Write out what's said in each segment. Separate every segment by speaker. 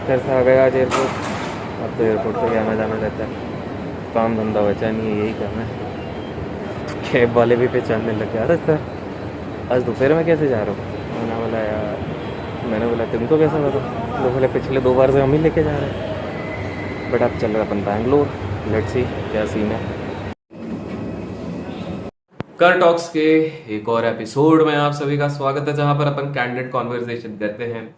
Speaker 1: घर से आ गया आज एयरपोर्ट। अब तो एयरपोर्ट पे आना जाना रहता है, काम धंधा बचा नहीं है, यही करना है। कैब वाले भी पहचानने लग गए, अरे सर आज दोपहर में कैसे जा रहे हो? मैंने बोला तुमको कैसा पता? तो बोले पिछले 2 बार से हम ही लेके जा रहे हैं। बट अब चल रहा अपन बैंगलोर, लेट्स सी क्या सीन है। कर टॉक्स के एक और एपिसोड में आप सभी का स्वागत है, जहां पर अपन कैंडिडेट कॉन्वर्सेशन करते हैं।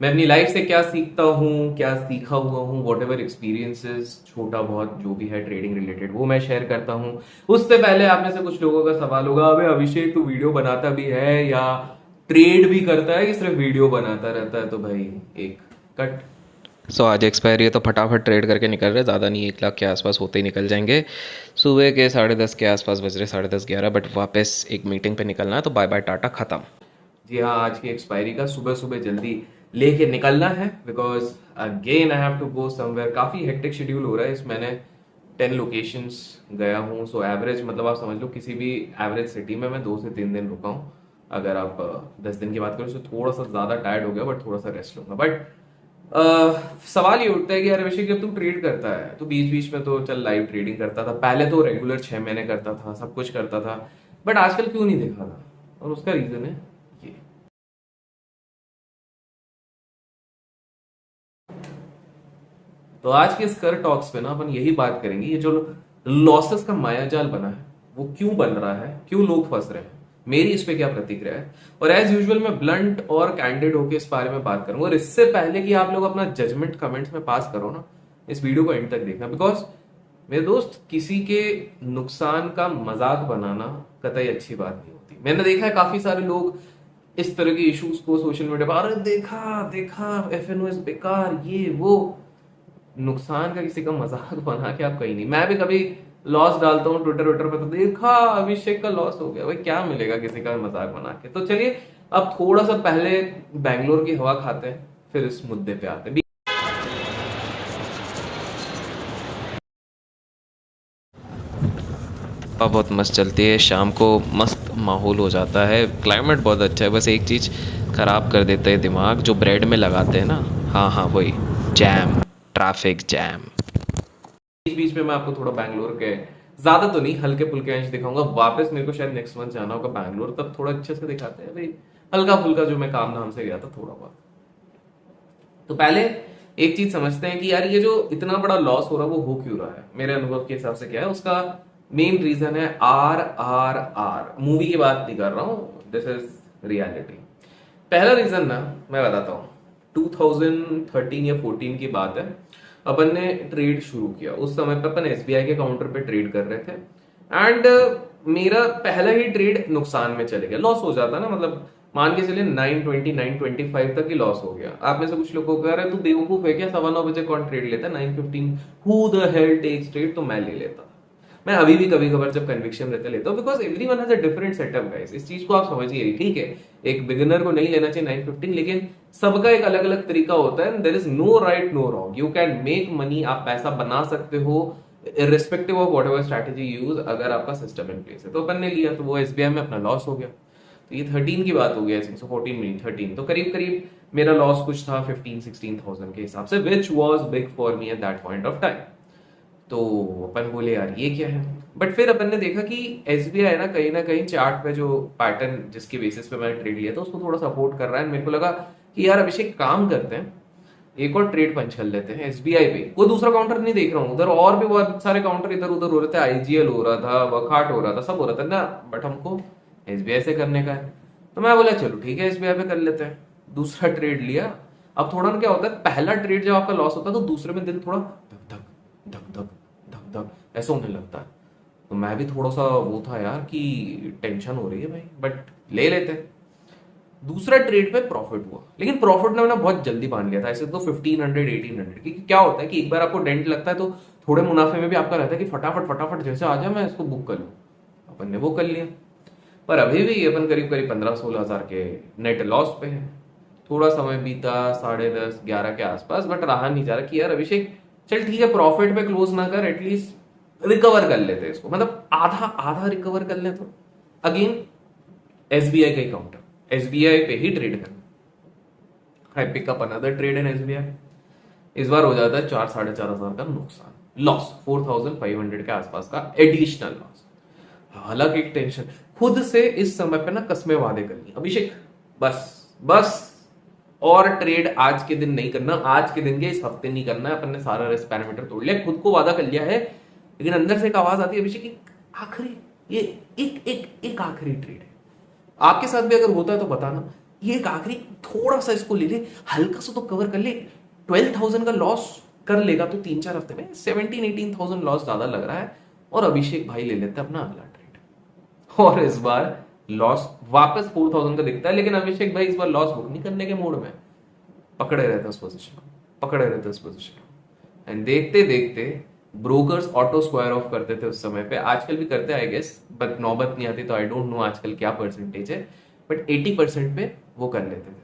Speaker 1: मैं अपनी लाइफ से क्या सीखता हूँ, क्या सीखा हुआ हूँ, वॉट एवर एक्सपीरियंसेस छोटा बहुत जो भी है ट्रेडिंग रिलेटेड वो मैं शेयर करता हूँ। उससे पहले आप में से कुछ लोगों का सवाल होगा, अबे अभिषेक तू वीडियो बनाता भी है या ट्रेड भी करता है कि सिर्फ वीडियो बनाता रहता है? तो भाई एक कट। आज एक्सपायरी है तो फटाफट ट्रेड करके निकल रहे, ज़्यादा नहीं 1 लाख के आसपास होते ही निकल जाएंगे। सुबह के 10:30 के आसपास बज रहे, 10:30 11, बट वापस एक मीटिंग पे निकलना है, तो बाय बाय टाटा खत्म। जी हाँ, आज की एक्सपायरी का सुबह सुबह जल्दी लेके निकलना है, because again I have to go somewhere. काफ़ी हेक्टिक शेड्यूल हो रहा है इस महीने, 10 लोकेशंस गया हूँ। सो एवरेज मतलब आप समझ लो किसी भी एवरेज सिटी में मैं 2 से 3 दिन रुका हूँ। अगर आप 10 दिन की बात करो तो थोड़ा सा ज़्यादा टायर्ड हो गया, बट थोड़ा सा रेस्ट लूंगा। बट सवाल ये उठता है कि यार अभिषेक जब तू ट्रेड करता है तो बीच बीच में तो चल लाइव ट्रेडिंग करता था, पहले तो रेगुलर 6 महीने करता था, सब कुछ करता था, बट आजकल क्यों नहीं दिखा था? और उसका रीजन है ये। तो आज के इस कर टॉक्स पे ना अपन यही बात करेंगे, ये जो लॉसेस का मायाजाल बना है वो क्यों बन रहा है, क्यों लोग फंस रहे हैं, मेरी इस पे क्या प्रतिक्रिया है। और एज यूजुअल मैं ब्लंट और कैंडिड होकर इस बारे में बात करूंगा। और इससे पहले कि आप लोग अपना जजमेंट कमेंट्स में पास करो ना, इस वीडियो को एंड तक देखना, बिकॉज मेरे दोस्त किसी के नुकसान का मजाक बनाना कतई अच्छी बात नहीं होती। मैंने देखा है काफी सारे लोग इस तरह के इश्यूज को सोशल मीडिया पर, अरे देखा देखा एफएनओ बेकार, ये वो। नुकसान का किसी का मजाक बना के आप कहीं नहीं। मैं भी कभी लॉस डालता हूँ ट्विटर ट्विटर पे, तो देखा अभिषेक का लॉस हो गया, भाई क्या मिलेगा किसी का मजाक बना के? तो चलिए अब थोड़ा सा पहले बैंगलोर की हवा खाते हैं, फिर इस मुद्दे पे आते हैं। हवा बहुत मस्त चलती है, शाम को मस्त माहौल हो जाता है, क्लाइमेट बहुत अच्छा है। बस एक चीज़ ख़राब कर देता है दिमाग, जो ब्रेड में लगाते हैं ना, हाँ हाँ वही, जैम, ट्रैफिक जैम। बीच बीच में मैं आपको थोड़ा बैंगलोर के, ज्यादा तो नहीं, हल्के फुल्के अंश दिखाऊंगा। वापस मेरे को शायद नेक्स्ट मंथ जाना होगा बैंगलोर, तब थोड़ा अच्छे से दिखाते हैं भाई, हल्का फुल्का जो मैं काम धाम से गया था थोड़ा बहुत। तो पहले एक चीज समझते हैं कि यार ये जो इतना बड़ा लॉस हो रहा है वो हो क्यों रहा है। मेरे अनुभव के हिसाब से क्या है, उसका मेन रीजन है RRR। मूवी की बात नहीं कर रहा हूँ, दिस इज रियलिटी। पहला रीजन ना मैं बताता हूँ, 2013 या 14 की बात है। अपन ने ट्रेड शुरू किया, उस समय पे अपन SBI के काउंटर पे ट्रेड कर रहे थे। एंड मेरा पहला ही ट्रेड नुकसान में चले गया, लॉस हो जाता ना, मतलब मान के चलिए 920 925 तक ही लॉस हो गया। आप में से कुछ लोगों को कह रहे तू बेवकूफ है क्या, 9:15 बजे कौन ट्रेड लेता है, 9:15 who the hell takes trade? तो मैं ले लेता। मैं अभी भी कभी कभार जब कन्विक्शन रहता लेता हूँ, because everyone has a different setup guys. इस चीज को आप समझिए, ठीक है? एक बिगिनर को नहीं लेना चाहिए 9:15, लेकिन सबका एक अलग अलग तरीका होता है। There is no right no wrong, you can make money, आप पैसा बना सकते हो irrespective of whatever strategy use, अगर आपका सिस्टम इन प्लेस है। तो अपन ने लिया, तो वो SBI में अपना लॉस हो गया। तो ये 13 की बात हो गई, 14 मिनट 13, तो करीब करीब मेरा लॉस कुछ था 15-16,000 के हिसाब से, which was big for me at that point of time. तो अपन बोले यार ये क्या है, बट फिर अपन ने देखा कि SBI ना कहीं चार्ट पे जो पैटर्न जिसकी बेसिस पे मैंने ट्रेड लिया था उसको थोड़ा सपोर्ट कर रहा है। मेरे को लगा कि यार अभिषेक काम करते हैं, एक और ट्रेड पंच कर लेते हैं SBI पे। कोई दूसरा काउंटर नहीं देख रहा हूँ, उधर और भी बहुत सारे काउंटर इधर उधर हो रहे थे, IGL हो रहा था, वखाट हो रहा था, सब हो रहा था ना, बट हमको SBI से करने का है। तो मैं बोला चलो ठीक है SBI पे कर लेते हैं, दूसरा ट्रेड लिया। अब थोड़ा ना क्या होता है, पहला ट्रेड जब आपका लॉस होता है तो दूसरे में दिल थोड़ा धक धक धक धक धक धक ऐसा होने लगता है। तो मैं भी थोड़ा सा वो था यार कि टेंशन हो रही है भाई, बट ले लेते हैं। दूसरा ट्रेड पे प्रॉफिट हुआ, लेकिन प्रॉफिट ने मैंने बहुत जल्दी बांध लिया था, ऐसे तो 1500 1800, क्योंकि क्या होता है कि एक बार आपको डेंट लगता है तो थोड़े मुनाफे में भी आपका रहता है कि फटाफट फटाफट जैसे आ जाए मैं इसको बुक कर लूँ। अपन ने वो कर लिया, पर अभी भी अपन करीब करीब 15-16 हजार के नेट लॉस पे है। थोड़ा समय बीता, 10:30 11 के आसपास, बट रहा नहीं जा रहा कि यार अभिषेक चल ठीक है प्रॉफिट पे क्लोज ना कर, एटलीस्ट रिकवर कर लेते इसको, मतलब आधा आधा रिकवर कर ले। तो अगेन SBI का ही काउंटर, SBI पे ही ट्रेड करना। I pick up another trade in SBI।
Speaker 2: इस बार हो जाता है 4-4.5 हजार का नुकसान, लॉस, 4,500 के आसपास का एडिशनल लॉस। हालांकि एक टेंशन, खुद से इस समय पे ना कस्में वादे करनी, अभिषेक बस बस, और ट्रेड आज के दिन नहीं करना, आज के दिन के इस हफ्ते नहीं करना है, अपन ने सारा रिस्क पैरामीटर तोड़ लिया, खुद को वादा कर लिया है। लेकिन अंदर से एक आवाज आती है अभिषेक, आखिरी, ये एक आखिरी ट्रेड है। आपके साथ भी अगर होता है तो बताना, ये एक आखिरी थोड़ा सा इसको ले ले, हल्का सा तो कवर कर ले, 12,000 का लॉस कर लेगा तो 3-4 हफ्ते में 17-18,000 लॉस ज्यादा लग रहा है, और अभिषेक भाई ले लेते हैं अपना अगला ट्रेड, और इस बार लॉस वापस 4,000 का दिखता है, लेकिन अभिषेक भाई इस बार लॉस बुक नहीं करने के मूड में, पकड़े रहते उस पोजीशन को, पकड़े रहते उस पोजीशन को, एंड देखते देखते ब्रोकर्स ऑटो स्क्वायर ऑफ करते थे उस समय पे, आजकल भी करते आई गेस, बट नौबत नहीं आती, तो आई डोंट नो आजकल क्या परसेंटेज है, बट 80% पे वो कर लेते थे,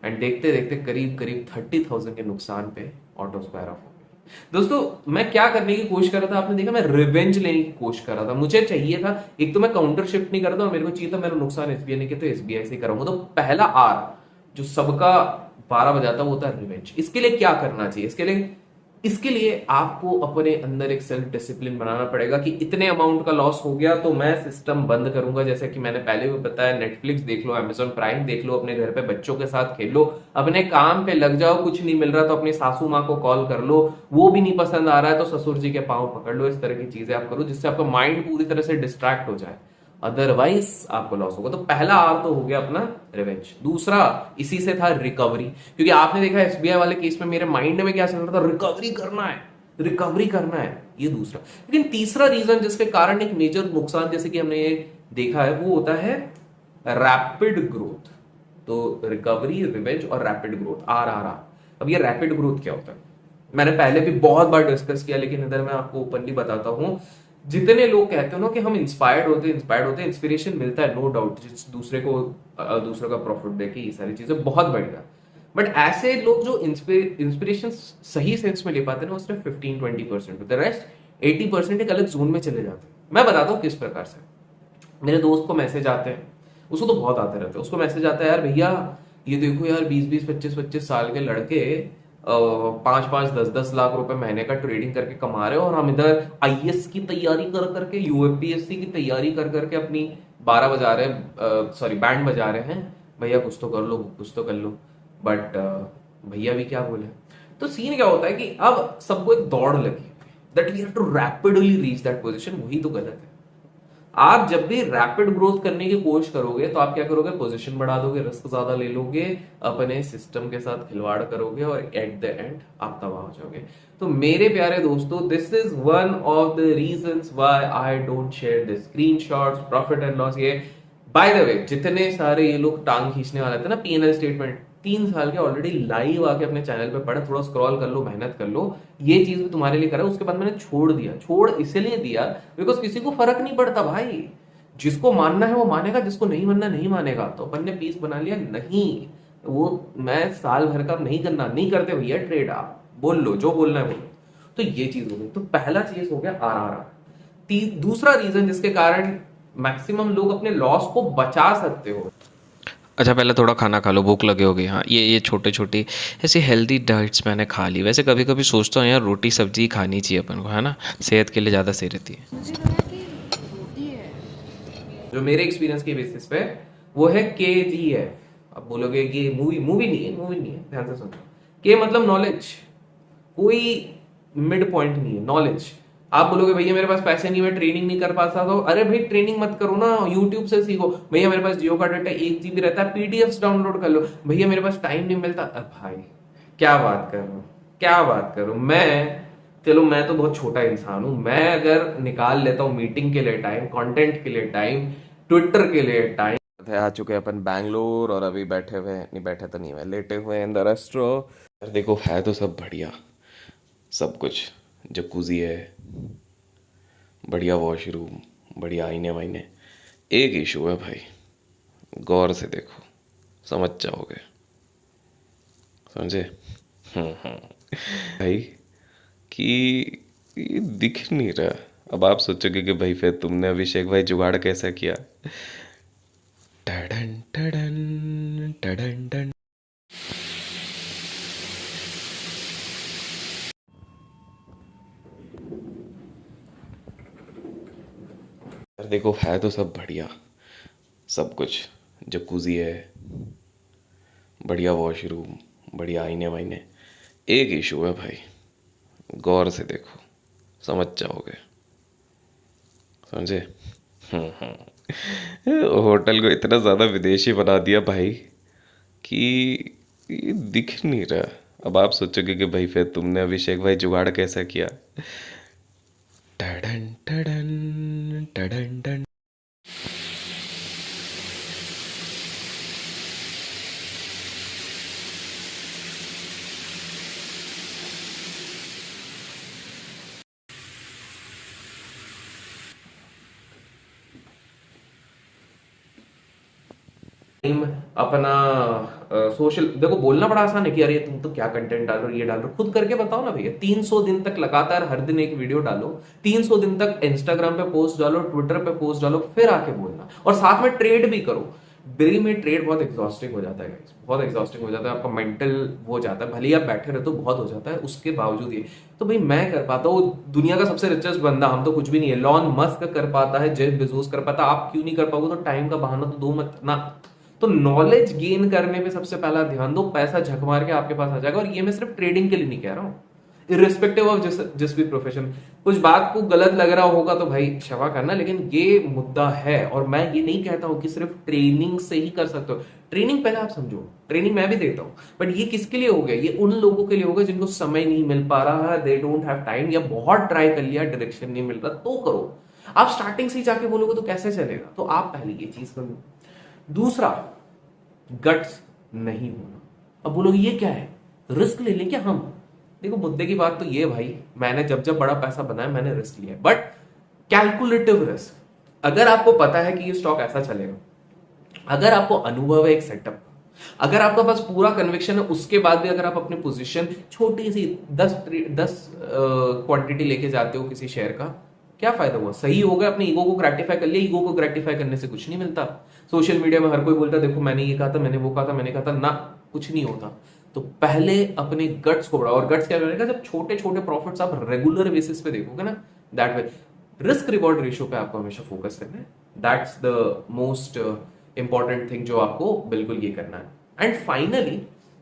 Speaker 2: एंड देखते देखते करीब करीब 30,000 के नुकसान पे ऑटो स्क्वायर ऑफ हो गया। दोस्तों मैं क्या करने की कोशिश कर रहा था, आपने देखा, मैं रिवेंज लेने की कोशिश कर रहा था, मुझे चाहिए था, एक तो मैं काउंटर शिफ्ट नहीं कर रहा था, और मेरे को चाहिए था मेरा नुकसान एसबीआई ने किया तो एसबीआई से करूंगा, तो पहला आर जो सबका 12 बजाता वो होता है रिवेंज। इसके लिए क्या करना चाहिए, इसके लिए आपको अपने अंदर एक सेल्फ डिसिप्लिन बनाना पड़ेगा कि इतने अमाउंट का लॉस हो गया तो मैं सिस्टम बंद करूंगा, जैसे कि मैंने पहले भी बताया, नेटफ्लिक्स देख लो, अमेजॉन प्राइम देख लो, अपने घर पे बच्चों के साथ खेल लो, अपने काम पे लग जाओ, कुछ नहीं मिल रहा तो अपनी सासू माँ को कॉल कर लो, वो भी नहीं पसंद आ रहा है तो ससुर जी के पांव पकड़ लो, इस तरह की चीजें आप करो जिससे आपका माइंड पूरी तरह से डिस्ट्रैक्ट हो जाए, अदरवाइज आपको लॉस होगा। तो पहला आर तो हो गया अपना रिवेंज, दूसरा इसी से था रिकवरी, क्योंकि आपने देखा एसबीआई वाले केस में मेरे माइंड में क्या चल रहा था, रिकवरी करना है, रिकवरी करना है, ये दूसरा। लेकिन तीसरा रीजन जिसके कारण एक मेजर नुकसान जैसे कि हमने ये देखा है वो होता है रैपिड ग्रोथ। तो रिकवरी, रिवेंज और रैपिड ग्रोथ, आर। अब ये रैपिड ग्रोथ क्या होता है, मैंने पहले भी बहुत बार डिस्कस किया, लेकिन इधर मैं आपको ओपनली बताता हूं। जितने लोग कहते हो ना कि हम इंस्पायर्ड होते हैं, इंस्पिरेशन मिलता है, नो डाउट, दूसरे को दूसरे का प्रॉफिट देके ये सारी चीजें बहुत बढ़िया, बट ऐसे लोग जो इंस्पिरेशन सही सेंस में ले पाते हैं ना, उसमें 15-20% होते हैं, रेस्ट 80% एक अलग जोन में चले जाते हैं। मैं बताता हूँ किस प्रकार से। मेरे दोस्त को मैसेज आते हैं, उसको तो बहुत आते रहते हैं, उसको मैसेज आता है, यार भैया ये देखो यार 20-20, 25-25 साल के लड़के 5-5, 10-10 लाख रुपए महीने का ट्रेडिंग करके कमा रहे हो, और हम इधर आईएएस की तैयारी कर करके, यूपीएससी की तैयारी कर करके अपनी 12 बजा रहे हैं, सॉरी बैंड बजा रहे हैं, भैया कुछ तो कर लो, कुछ तो कर लो, बट भैया भी क्या बोले। तो सीन क्या होता है कि अब सबको एक दौड़ लगी, that we have to rapidly reach that position, वही तो गलत है। आप जब भी रैपिड ग्रोथ करने की कोशिश करोगे तो आप क्या करोगे, पोजीशन बढ़ा दोगे, रिस्क ज्यादा ले लोगे, अपने सिस्टम के साथ खिलवाड़ करोगे, और एट द एंड आप तबाह हो जाओगे। तो मेरे प्यारे दोस्तों, this is one of the reasons why I don't share the screenshots, profit and loss. ये बाय द वे, जितने सारे ये लोग टांग खींचने वाले थे ना पीएनएल स्टेटमेंट, 3 साल के ऑलरेडी लाइव आके अपने चैनल पे पढ़े, थोड़ा स्क्रॉल कर लो, मेहनत कर लो, ये चीज भी तुम्हारे लिए करा। उसके बाद मैंने छोड़ दिया, छोड़ इसलिए दिया बिकॉज किसी को फर्क नहीं पड़ता भाई, जिसको मानना है वो मानेगा, जिसको नहीं मानना नहीं मानेगा। तो अपन ने पीस बना लिया, नहीं वो मैं साल भर का नहीं करना, नहीं करते भैया ट्रेड, आप बोल लो जो बोलना है बोलो। तो ये चीज हो गई, तो पहला चीज हो गया आर। दूसरा रीजन जिसके कारण मैक्सिमम लोग अपने लॉस को बचा सकते हो।
Speaker 1: अच्छा पहले थोड़ा खाना खा लो, भूख लगी होगी। हाँ, ये छोटे छोटी ऐसी हेल्दी डाइट्स मैंने खा ली। वैसे कभी कभी सोचता हूँ यार रोटी सब्जी खानी चाहिए अपन को, है ना, सेहत के लिए ज़्यादा सही रहती है।
Speaker 3: मुझे लगा कि रोटी है।
Speaker 2: जो मेरे एक्सपीरियंस के बेसिस पे वो है KGF। अब बोलोगे कि मूवी नहीं है, ध्यान से सुनो। के मतलब नॉलेज, कोई मिड पॉइंट नहीं है, नॉलेज। आप बोलोगे भैया मेरे पास पैसे नहीं, मैं ट्रेनिंग नहीं कर पाता, तो अरे भाई ट्रेनिंग मत करो ना, यूट्यूब से सीखो। भैया मेरे पास जियो का डाटा 1 GB रहता है, पीडीएफ डाउनलोड कर लो। भैया मेरे पास टाइम नहीं मिलता, अब भाई क्या बात कर रहा हूँ, क्या बात करूं मैं। चलो मैं तो बहुत छोटा इंसान हूं, मैं अगर निकाल लेता हूँ मीटिंग के लिए टाइम, कंटेंट के लिए टाइम, ट्विटर के लिए टाइम। आ चुके हैं अपन बैंगलोर, और अभी बैठे हुए नहीं, बैठे तो नहीं हुए, लेटे हुए इन द रेस्टोरेंट। देखो है तो सब बढ़िया, सब कुछ, जकूजी है, बढ़िया वॉशरूम, बढ़िया आईने वाईने। एक इशू है भाई, गौर से देखो समझ जाओगे, समझे। भाई कि ये दिख नहीं रहा। अब आप सोचोगे कि भाई फिर तुमने अभिषेक भाई जुगाड़ कैसा किया। टडन टडन, टडन टडन।
Speaker 1: देखो है तो सब बढ़िया, सब कुछ। जकूज़ी है, बढ़िया वॉशरूम, बढ़िया आईने वाईने। एक इशू है भाई, गौर से देखो समझ जाओगे, समझे। होटल को इतना ज़्यादा विदेशी बना दिया भाई कि ये दिख नहीं रहा। अब आप सोचोगे कि भाई फिर तुमने अभिषेक भाई जुगाड़ कैसा किया। टडन टडन टडन टडन।
Speaker 2: टाइम अपना सोशल, देखो बोलना बड़ा आसान है कि अरे तुम तो क्या कंटेंट डाल रहे हो, ये डाल रहे हो, खुद करके बताओ ना भैया। 300 दिन तक लगातार हर दिन एक वीडियो डालो, 300 दिन तक इंस्टाग्राम पे पोस्ट डालो, ट्विटर पे पोस्ट डालो, फिर आके बोलना। और साथ में ट्रेड भी करो। ब्री में ट्रेड बहुत एग्जॉस्टिंग हो जाता है गाइस, बहुत एग्जॉस्टिंग हो जाता है, आपका मेंटल हो जाता है, भले ही आप बैठे रहते हो बहुत हो जाता है। उसके बावजूद ये तो भाई मैं कर पाता हूँ, दुनिया का सबसे रिचेस्ट बंदा, हम तो कुछ भी नहीं है। लॉन मस्क कर पाता है, जेफ बेजोस कर पाता, आप क्यों नहीं कर पाओगे? तो टाइम का बहाना तो दो मत ना। तो नॉलेज गेन करने पे सबसे पहला ध्यान दो, पैसा झक मार के आपके पास आ जाएगा। और ये मैं सिर्फ ट्रेडिंग के लिए नहीं कह रहा हूं, इरिस्पेक्टिव ऑफ जिस भी प्रोफेशन। कुछ बात को गलत लग रहा होगा तो भाई क्षमा करना, लेकिन ये मुद्दा है। और मैं ये नहीं कहता हूं कि सिर्फ ट्रेनिंग से ही कर सकते हो। ट्रेनिंग पहले आप समझो, ट्रेनिंग मैं भी देता हूं, बट ये किसके लिए हो गया? ये उन लोगों के लिए होगा जिनको समय नहीं मिल पा रहा है, दे डोंट हैव टाइम, या बहुत ट्राई कर लिया, डायरेक्शन नहीं मिल रहा, तो करो। आप स्टार्टिंग से ही जाके बोलोगे तो कैसे चलेगा? तो आप पहले ये चीज करो। दूसरा, गट्स नहीं होना। अब बोलोगे ये क्या है, रिस्क ले लें क्या हम? देखो मुद्दे की बात तो ये भाई, मैंने जब जब बड़ा पैसा बनाया मैंने रिस्क लिया, बट कैलकुलेटिव रिस्क। अगर आपको पता है कि ये स्टॉक ऐसा चलेगा, अगर आपको अनुभव है एक सेटअप, अगर आपके पास पूरा कन्विक्शन है, उसके बाद भी अगर आप अपनी पोजीशन छोटी सी 10 क्वांटिटी लेके जाते हो किसी शेयर का, क्या फायदा हुआ? सही हो गया, अपने ईगो को ग्रेटिफाई कर लिया। ईगो को ग्रेटिफाई करने से कुछ नहीं मिलता। सोशल मीडिया में हर कोई बोलता है देखो मैंने ये कहा था, मैंने वो कहा था, मैंने कहा था, ना कुछ नहीं होता। तो पहले अपने गट्स को बढ़ाओ। और गट्स क्या करेगा? जब छोटे छोटे प्रॉफिट्स आप रेगुलर बेसिस पे देखोगे ना, that way risk reward ratio पे आपको हमेशा फोकस करना है। That's the most important thing जो आपको बिल्कुल ये करना है। एंड फाइनली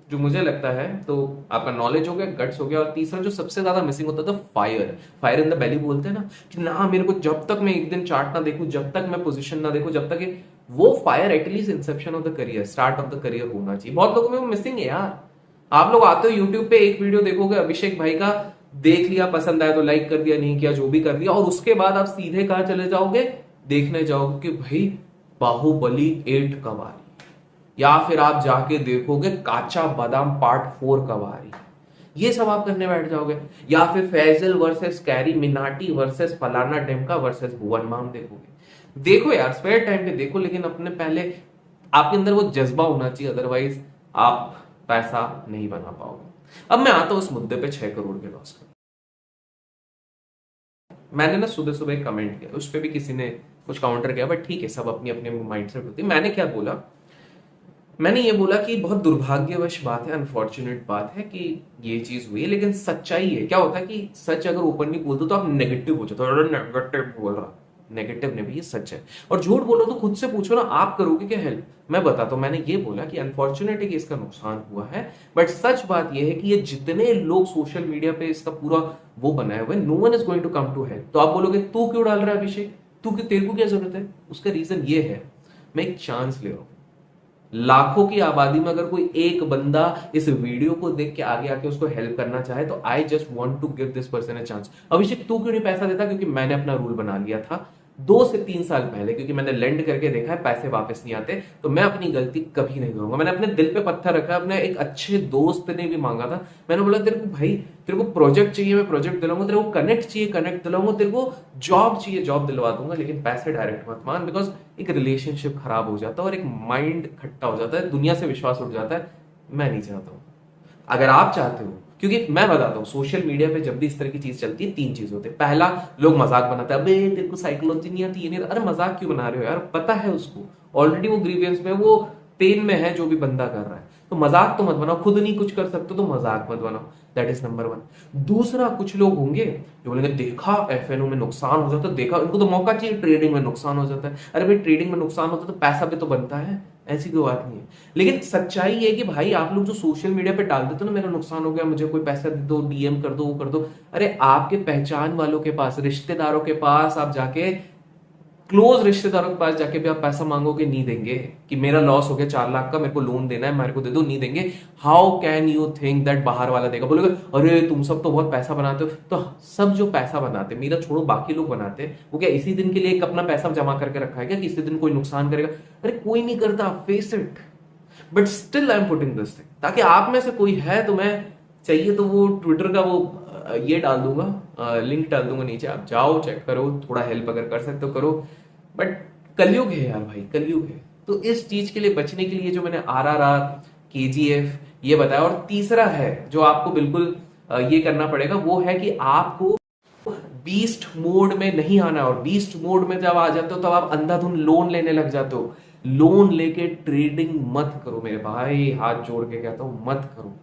Speaker 2: जो मुझे लगता है, तो आपका नॉलेज हो गया, गट्स हो गया, और तीसरा जो सबसे ज्यादा मिसिंग होता था, फायर इन द बेली बोलते हैं ना, कि ना मेरे को जब तक मैं एक दिन चार्ट ना देखूं, जब तक मैं पोजीशन ना देखूं, जब तक वो fire at least Inception of the career, start of the career होना चाहिए। बहुत लोगों में वो मिसिंग है यार। आप लोग आते हो यूट्यूब पे, एक वीडियो देखोगे अभिषेक भाई का, देख लिया, पसंद आया तो लाइक कर दिया, नहीं किया जो भी कर दिया, और उसके बाद आप सीधे कहां चले जाओगे? देखने जाओगे कि भाई बाहुबली 8 कब आ रही, या फिर आप जाके देखोगे काचा बादाम पार्ट 4 कब आ रही। ये सब आप करने बैठ जाओगे। या फिर फैजल वर्सेस कैरी मिनाटी वर्सेस फलाना ढिमका वर्सेस भुवन माम देखोगे। देखो यार, स्पेयर टाइम पे देखो, लेकिन अपने पहले आपके अंदर वो जज्बा होना चाहिए, अदरवाइज आप पैसा नहीं बना पाओगे। अब मैं आता हूं उस मुद्दे पे 6 करोड़ के लॉस का। मैंने ना सुबह सुबह एक कमेंट किया, उस पर भी किसी ने कुछ काउंटर किया, बट ठीक है, सब अपनी अपनी माइंडसेट होती है। मैंने क्या बोला? मैंने ये बोला कि बहुत दुर्भाग्यवश बात है, अनफॉर्चुनेट बात है कि ये चीज हुई है, लेकिन सच्चाई है। क्या होता है कि सच अगर ओपनली बोल दो तो आप नेगेटिव हो जाते हो, नेगेटिव बोल रहा, नेगेटिव नहीं, ये सच है। और झूठ बोलो तो खुद से पूछो ना, आप करोगे क्या हेल्प? मैं बताता हूं। मैंने ये बोला कि अनफॉर्चुनेट है कि इसका नुकसान हुआ है, बट सच बात ये है कि ये जितने लोग सोशल मीडिया पे इसका पूरा वो बनाए हुए, no one is going to come to help. तो आप बोलोगे तू क्यों डाल रहा है अभिषेक, तू तेरे को क्या जरूरत है? उसका रीजन ये है, मैं एक चांस ले रहा हूं। लाखों की आबादी में अगर कोई एक बंदा इस वीडियो को देख के आगे आके उसको हेल्प करना चाहे, तो I just want to give this person a chance. Abhishek तू क्यों नहीं पैसा देता? क्योंकि मैंने अपना रूल बना लिया था 2 से 3 साल पहले, क्योंकि मैंने लेंड करके देखा है पैसे वापस नहीं आते, तो मैं अपनी गलती कभी नहीं करूंगा। मैंने अपने दिल पे पत्थर रखा। अपने एक अच्छे दोस्त ने भी मांगा था, मैंने बोला तेरे को भाई, तेरे को प्रोजेक्ट चाहिए, मैं प्रोजेक्ट दिलाऊंगा, तेरे को कनेक्ट चाहिए, कनेक्ट दिलाऊंगा, तेरे को जॉब चाहिए, जॉब दिलवा दूंगा, लेकिन पैसे डायरेक्ट मत मान। बिकॉज एक रिलेशनशिप खराब हो जाता है और एक माइंड खट्टा हो जाता है, दुनिया से विश्वास उठ जाता है। मैं नहीं चाहता हूं। अगर आप चाहते हो, क्योंकि मैं बताता हूँ, सोशल मीडिया पे जब भी इस तरह की चीज चलती है, 3 चीज होते हैं। पहला, लोग मजाक बनाते हैं, अबे तेरे को साइकोलॉजी नहीं आती, ये नहीं। अरे मजाक क्यों बना रहे हो यार? पता है उसको, ऑलरेडी वो ग्रीवियंस में, वो पेन में है जो भी बंदा कर रहा है। तो मजाक तो मत बनाओ, खुद नहीं कुछ कर सकते तो मजाक मत बनाओ। That is number 1। दूसरा, कुछ लोग होंगे जो बोलेंगे देखा एफएनओ में नुकसान हो जाता है, देखा इनको तो मौका चाहिए, ट्रेडिंग में नुकसान हो जाता है। अरे भाई ट्रेडिंग में नुकसान होता है तो पैसा भी तो बनता है, ऐसी कोई बात नहीं है। लेकिन सच्चाई ये है कि भाई आप लोग जो सोशल मीडिया पे डाल देते हो ना, मेरा नुकसान हो गया, मुझे कोई पैसा दे दो, डीएम कर दो, वो कर दो। अरे आपके पहचान वालों के पास, रिश्तेदारों के पास आप जाके, क्लोज रिश्तेदारों के पास जाके भी आप पैसा मांगोगे, नहीं देंगे। कि मेरा लॉस हो गया 4 लाख का, मेरे को लोन देना है, मेरे को दे दो, नहीं देंगे। How can you think that बाहर वाला देगा? बोलोगे अरे तुम सब तो बहुत पैसा बनाते हो। तो सब जो पैसा बनाते, मेरा छोड़ो बाकी लोग बनाते हैं, वो क्या इसी दिन के लिए एक अपना पैसा जमा करके रखा है क्या कि इसी दिन कोई नुकसान करेगा? अरे कोई नहीं करता, face it. But still I am putting this thing, ताकि आप में से कोई है तो मैं चाहिए तो वो ट्विटर का वो ये डाल दूंगा, लिंक डाल दूंगा नीचे, आप जाओ चेक करो, थोड़ा हेल्प अगर कर सकते हो करो। बट कलयुग है यार भाई, कलयुग है। तो इस चीज के लिए बचने के लिए जो मैंने आरआरआर, केजीएफ ये बताया, और तीसरा है जो आपको बिल्कुल ये करना पड़ेगा, वो है कि आपको बीस्ट मोड में नहीं आना। और बीस्ट मोड में जब आ जाते हो तब आप अंधाधुंध लोन लेने लग जाते हो। लोन लेके ट्रेडिंग मत करो मेरे भाई, हाथ जोड़ के कहता हूं मत करो।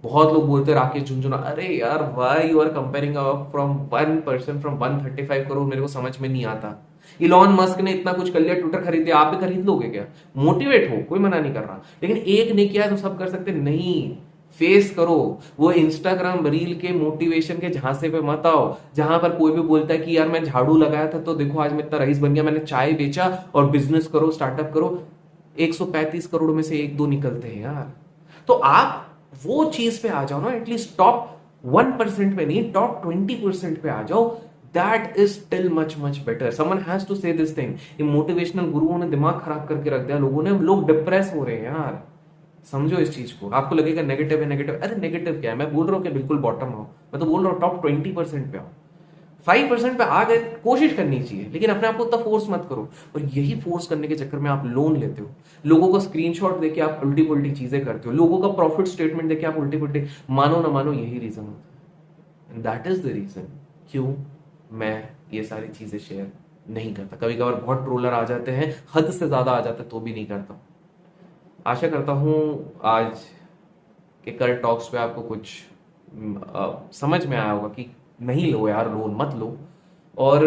Speaker 2: बहुत लोग बोलते हैं राकेश झुनझुना, अरे यार why you are comparing from 1% from 135 crore, मेरे को समझ में नहीं आता। इलॉन मस्क ने इतना कुछ कर लिया, ट्विटर खरीद लिया, आप भी खरीद लोगे क्या? मोटिवेट हो, कोई मना नहीं कर रहा, लेकिन एक ने किया तो सब कर सकते नहीं। फेस करो, वो इंस्टाग्राम रील के मोटिवेशन के झांसे पे मत आओ, जहां पर कोई भी बोलता है कि यार मैं झाड़ू लगाया था तो देखो आज मैं इतना रईस बन गया, मैंने चाय बेचा और बिजनेस करो, स्टार्टअप करो। 135 करोड़ में से 1-2 निकलते हैं यार। तो आप वो चीज पे आ जाओ ना, एटलीस्ट टॉप 1% पे नहीं, टॉप 20% पे आ जाओ। That is still much much better. Someone has to say this thing. ये मोटिवेशनल गुरुओं ने दिमाग खराब करके रख दिया लोगों ने, लोग डिप्रेस हो रहे हैं यार। समझो इस चीज को। आपको लगेगा नेगेटिव है, नेगेटिव, अरे नेगेटिव क्या है? मैं बोल रहा हूँ कि बिल्कुल बॉटम आओ, मैं तो बोल रहा हूँ टॉप 20% पे आओ। 5% पे आ गए, कोशिश करनी चाहिए, लेकिन अपने आप को उतना फोर्स मत करो। और यही फोर्स करने के चक्कर में आप लोन लेते हो, लोगों का स्क्रीनशॉट देके आप उल्टी पुल्टी चीजें करते हो, लोगों का प्रॉफिट स्टेटमेंट देके आप उल्टी पुल्टी, मानो ना मानो यही रीजन होता है। दैट इज द रीजन क्यों मैं ये सारी चीजें शेयर नहीं करता। कभी कभार बहुत ट्रोलर आ जाते हैं, हद से ज्यादा आ जाते हैं, तो भी नहीं करता। आशा करता हूं आज के कर टॉक्स पे आपको कुछ समझ में आया होगा कि नहीं लो यार, लोन मत लो। और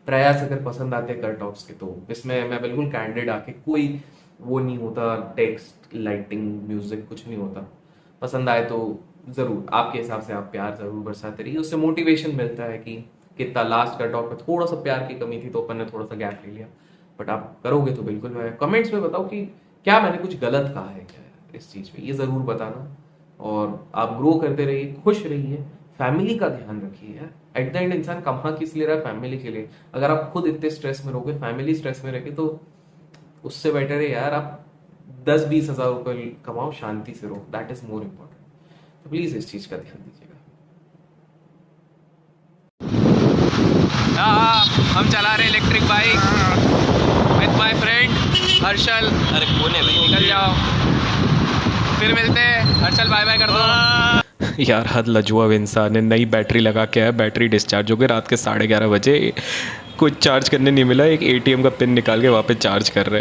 Speaker 2: प्रयास अगर पसंद आते कर टॉक्स के, तो इसमें मैं बिल्कुल कैंडिड आके, कोई वो नहीं होता, टेक्स्ट लाइटिंग म्यूजिक कुछ नहीं होता। पसंद आए तो जरूर आपके हिसाब से आप प्यार जरूर बरसाते रहिए, उससे मोटिवेशन मिलता है कि कितना लास्ट कर टॉक में थोड़ा सा प्यार की कमी थी तो अपन ने थोड़ा सा गैप ले लिया। बट आप करोगे तो बिल्कुल मैं कमेंट्स में बताओ कि क्या मैंने कुछ गलत कहा है क्या इस चीज में, ये जरूर बताना। और आप ग्रो करते रहिए, खुश रहिए, फैमिली का ध्यान रखिए यार। एट द एंड इंसान कमा किस लिए रहा है? फैमिली के लिए। अगर आप खुद इतने स्ट्रेस में रहोगे, फैमिली स्ट्रेस में रहेगी, तो उससे बेटर है यार आप 10-20 हजार रुपए कमाओ, शांति से रहो। That is more important. तो प्लीज इस चीज का ध्यान दीजिएगा।
Speaker 1: हम चला रहे electric bike with my friend Harshal. अरे कौन है भाई, निकल जाओ, फिर मिलते हैं। हर्षल बाय बाय कर दो यार। हद लजुआ इंसान है, नई बैटरी लगा के आया, बैटरी डिस्चार्ज हो गई रात के 11:30 बजे, कुछ चार्ज करने नहीं मिला, एक एटीएम का पिन निकाल के वापस चार्ज कर रहे हैं।